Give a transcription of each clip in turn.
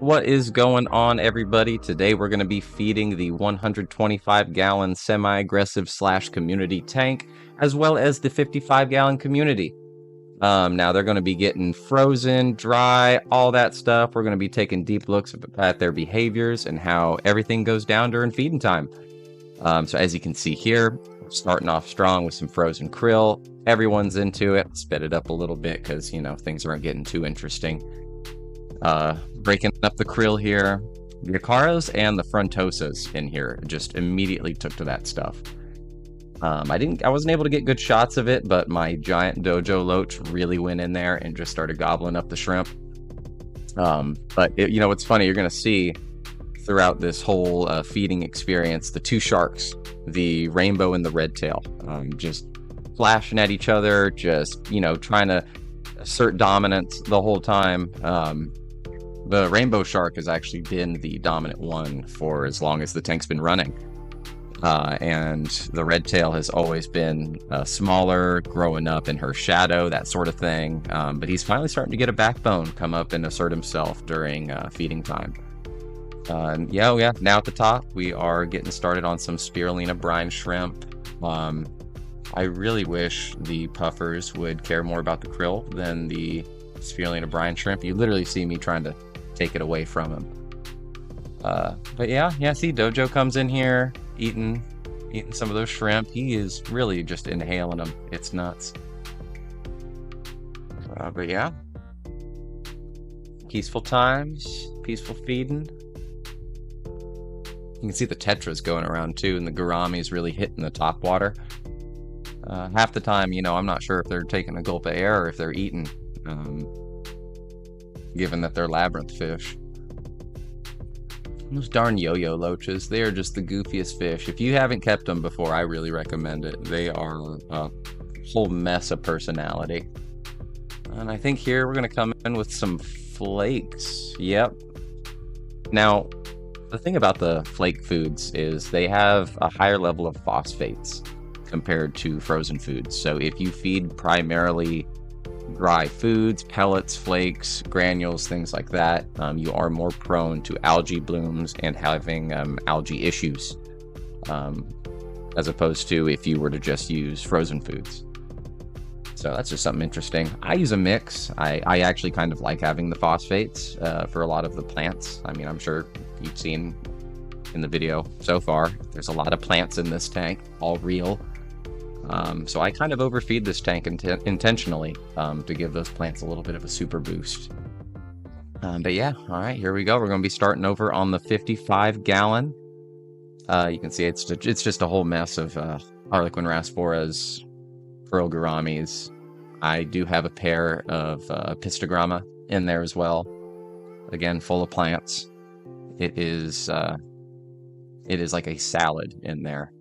What is going on, everybody? Today we're going to be feeding the 125-gallon semi-aggressive / community tank, as well as the 55-gallon community. Now they're going to be getting frozen, dry, all that stuff. We're going to be taking deep looks at their behaviors and how everything goes down during feeding time. So as you can see here, we're starting off strong with some frozen krill. Everyone's into it. Sped it up a little bit because, you know, things aren't getting too interesting. Breaking up the krill here. The acaras and the frontosas in here just immediately took to that stuff. I wasn't able to get good shots of it, but my giant dojo loach really went in there and just started gobbling up the shrimp. But you know, what's funny, you're gonna see throughout this whole feeding experience, the two sharks, the rainbow and the red tail, just flashing at each other, just, you know, trying to assert dominance the whole time. The rainbow shark has actually been the dominant one for as long as the tank's been running. And the red tail has always been smaller, growing up in her shadow, that sort of thing. But he's finally starting to get a backbone, come up and assert himself during feeding time. Yeah, now at the top, we are getting started on some spirulina brine shrimp. I really wish the puffers would care more about the krill than the spirulina brine shrimp. You literally see me trying to take it away from him. But yeah, see, Dojo comes in here, eating some of those shrimp. He is really just inhaling them. It's nuts. But yeah, peaceful times, peaceful feeding. You can see the tetras going around too, and the gouramis really hitting the top water. Half the time, you know, I'm not sure if they're taking a gulp of air or if they're eating, given that they're labyrinth fish. Those darn yo-yo loaches, they are just the goofiest fish. If you haven't kept them before, I really recommend it. They are a whole mess of personality. And I think here we're going to come in with some flakes. Yep. Now, the thing about the flake foods is they have a higher level of phosphates compared to frozen foods. So if you feed primarily dry foods, pellets, flakes, granules, things like that, you are more prone to algae blooms and having algae issues, as opposed to if you were to just use frozen foods. So that's just something interesting. I use a mix. I actually kind of like having the phosphates for a lot of the plants. I mean, I'm sure you've seen in the video so far, there's a lot of plants in this tank, all real. So I kind of overfeed this tank intentionally to give those plants a little bit of a super boost. But yeah, all right, here we go. We're going to be starting over on the 55-gallon. You can see it's just a whole mess of Harlequin rasporas, pearl gouramis. I do have a pair of pistogramma in there as well. Again, full of plants. It is like a salad in there.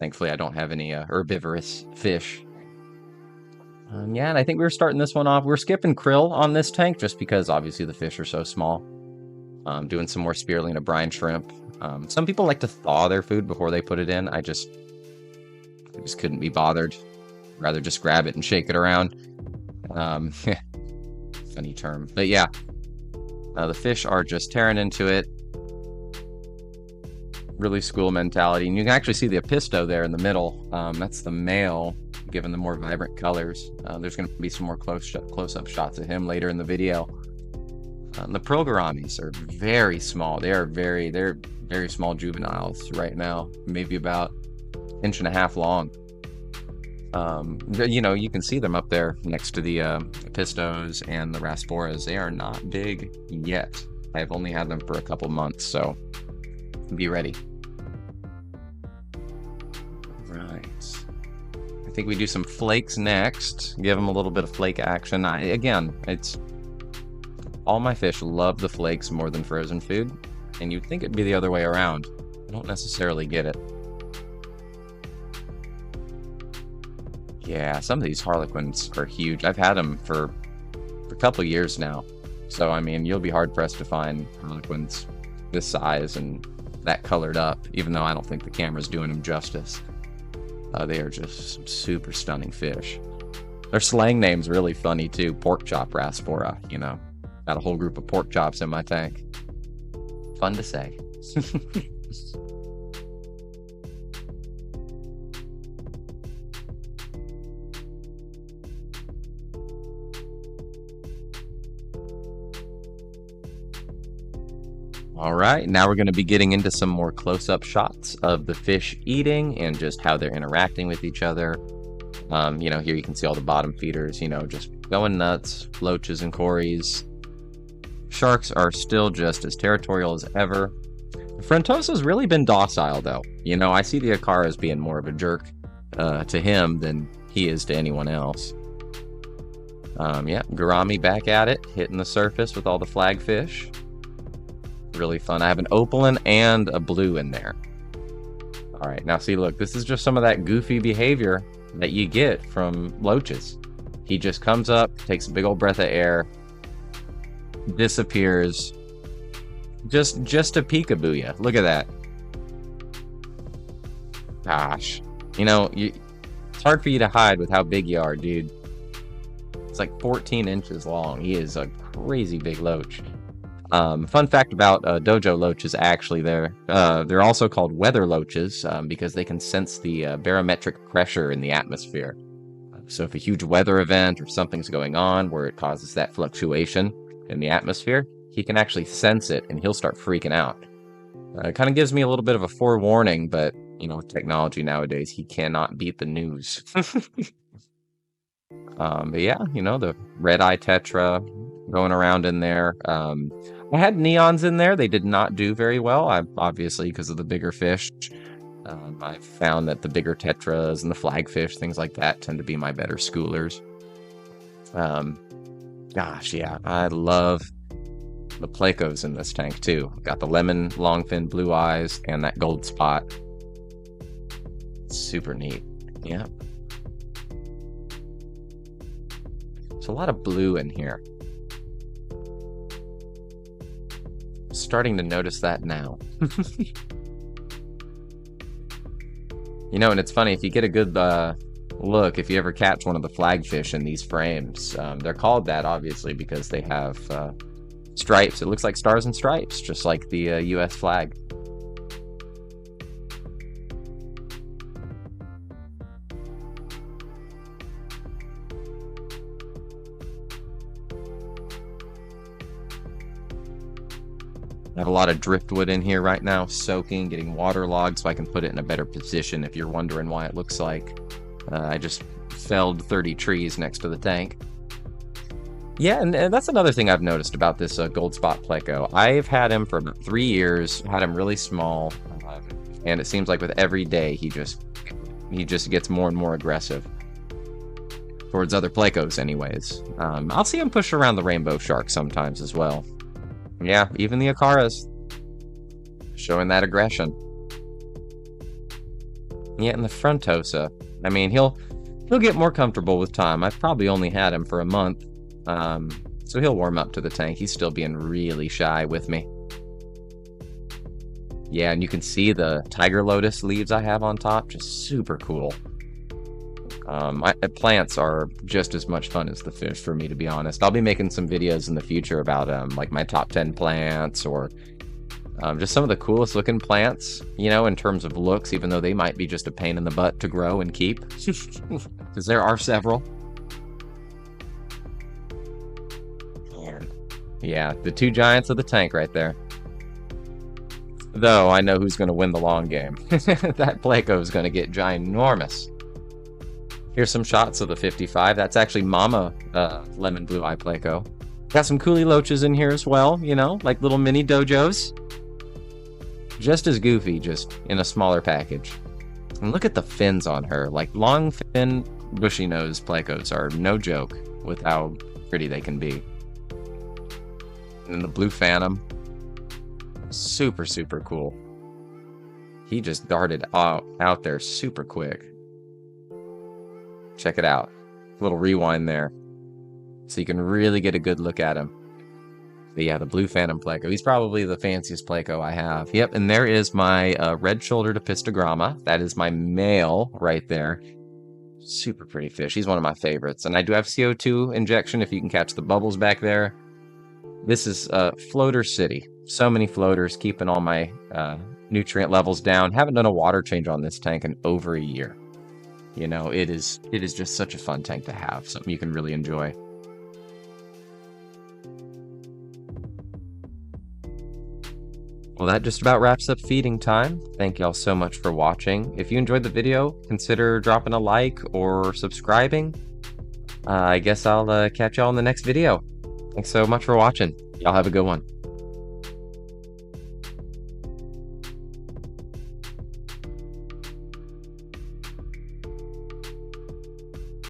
Thankfully, I don't have any herbivorous fish. Yeah, and I think we were starting this one off. We're skipping krill on this tank just because obviously the fish are so small. Doing some more spirulina brine shrimp. Some people like to thaw their food before they put it in. I just couldn't be bothered. Rather just grab it and shake it around. Funny term. But yeah, the fish are just tearing into it. Really school mentality, and you can actually see the apisto there in the middle. That's the male, given the more vibrant colors. There's going to be some more close-up shots of him later in the video. The pearl gouramis are very small. They're very small juveniles right now, maybe about 1.5 inches long. You know, you can see them up there next to the apistos and the rasporas. They are not big yet. I've only had them for a couple months, so be ready. Right. I think we do some flakes next. Give them a little bit of flake action. Again, it's all my fish love the flakes more than frozen food, and you'd think it'd be the other way around. I don't necessarily get it. Yeah, some of these harlequins are huge. I've had them for a couple years now, so I mean, you'll be hard pressed to find harlequins this size and that colored up, even though I don't think the camera's doing them justice. They are just some super stunning fish. Their slang name's really funny too. Pork chop raspora, you know. Got a whole group of pork chops in my tank. Fun to say. All right, now we're going to be getting into some more close-up shots of the fish eating and just how they're interacting with each other. Here you can see all the bottom feeders, just going nuts, loaches and cories. Sharks are still just as territorial as ever. The Frontosa's really been docile, though. I see the Acara as being more of a jerk to him than he is to anyone else. Gourami back at it, hitting the surface with all the flagfish. Really fun. I have an opaline and a blue in there. All right, now see, look, this is just some of that goofy behavior that you get from loaches. He just comes up, takes a big old breath of air, disappears. Just a peekaboo. Look at that. Gosh, it's hard for you to hide with how big you are, dude. It's like 14 inches long. He is a crazy big loach. Fun fact about dojo loaches, actually, they're also called weather loaches because they can sense the barometric pressure in the atmosphere. So if a huge weather event or something's going on where it causes that fluctuation in the atmosphere, he can actually sense it and he'll start freaking out. It kind of gives me a little bit of a forewarning, but with technology nowadays, he cannot beat the news. But yeah, the red eye tetra going around in there. I had neons in there. They did not do very well, obviously, because of the bigger fish. I found that the bigger tetras and the flagfish, things like that, tend to be my better schoolers. Gosh, yeah, I love the plecos in this tank, too. Got the lemon, longfin, blue eyes, and that gold spot. Super neat. Yeah. There's a lot of blue in here. Starting to notice that now. And it's funny, if you get a good look, if you ever catch one of the flagfish in these frames, they're called that obviously because they have stripes. It looks like stars and stripes, just like the US flag. I have a lot of driftwood in here right now, soaking, getting waterlogged so I can put it in a better position if you're wondering why it looks like I just felled 30 trees next to the tank. Yeah, and that's another thing I've noticed about this gold spot pleco. I've had him for about 3 years, had him really small, and it seems like with every day he just gets more and more aggressive. Towards other plecos anyways. I'll see him push around the rainbow shark sometimes as well. Yeah, even the Acaras showing that aggression. Yeah, and the Frontosa, I mean, he'll get more comfortable with time. I've probably only had him for a month, so he'll warm up to the tank. He's still being really shy with me. Yeah, and you can see the tiger lotus leaves I have on top, just super cool. Plants are just as much fun as the fish for me, to be honest. I'll be making some videos in the future about like my top 10 plants or just some of the coolest looking plants, in terms of looks, even though they might be just a pain in the butt to grow and keep, because there are several. And yeah, the two giants of the tank right there. Though I know who's going to win the long game. That pleco is going to get ginormous. Here's some shots of the 55. That's actually Mama Lemon Blue Eye Pleco. Got some coolie loaches in here as well, like little mini dojos. Just as goofy, just in a smaller package. And look at the fins on her. Like long fin, bushy nose plecos are no joke with how pretty they can be. And the blue phantom. Super, super cool. He just darted out there super quick. Check it out. Little rewind there. So you can really get a good look at him. But yeah, the blue phantom pleco. He's probably the fanciest pleco I have. Yep, and there is my red-shouldered apistogramma. That is my male right there. Super pretty fish. He's one of my favorites. And I do have CO2 injection if you can catch the bubbles back there. This is Floater City. So many floaters, keeping all my nutrient levels down. Haven't done a water change on this tank in over a year. You know, it is just such a fun tank to have, something you can really enjoy. Well, that just about wraps up feeding time. Thank y'all so much for watching. If you enjoyed the video, consider dropping a like or subscribing. I guess I'll catch y'all in the next video. Thanks so much for watching. Y'all have a good one.